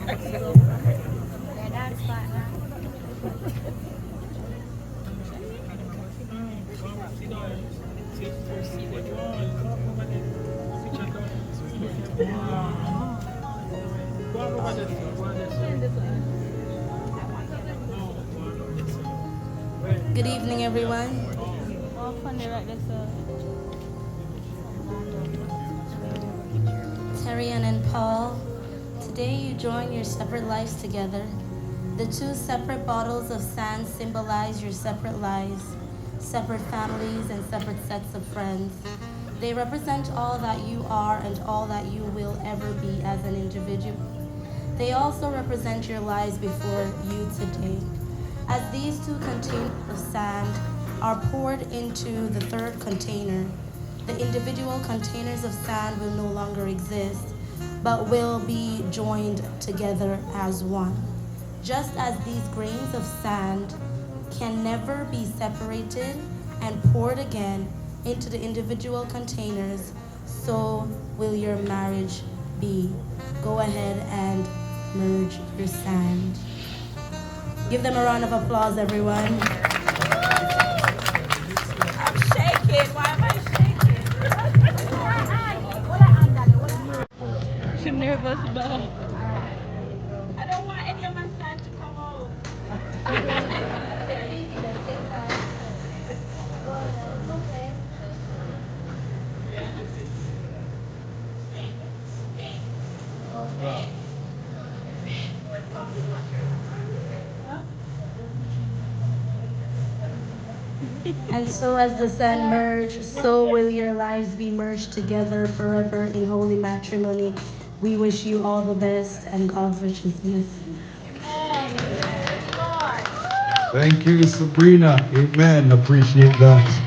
Their dance partner. Good evening, everyone. Oh, funny right there, sir. Terrian and Paul, today you join your separate lives together. The two separate bottles of sand symbolize your separate lives, separate families, and separate sets of friends. They represent all that you are and all that you will ever be as an individual. They also represent your lives before you today. As these two containers of sand are poured into the third container, the individual containers of sand will no longer exist, but will be joined together as one. Just as these grains of sand can never be separated and poured again into the individual containers, so will your marriage be. Go ahead and merge your sand. Give them a round of applause, everyone. I'm shaking. Why am I shaking? She's nervous, but I don't want any of my sand to come out. And so as the sand merge, so will your lives be merged together forever in holy matrimony. We wish you all the best and God's richness. Thank you, Sabrina. Amen. Appreciate that.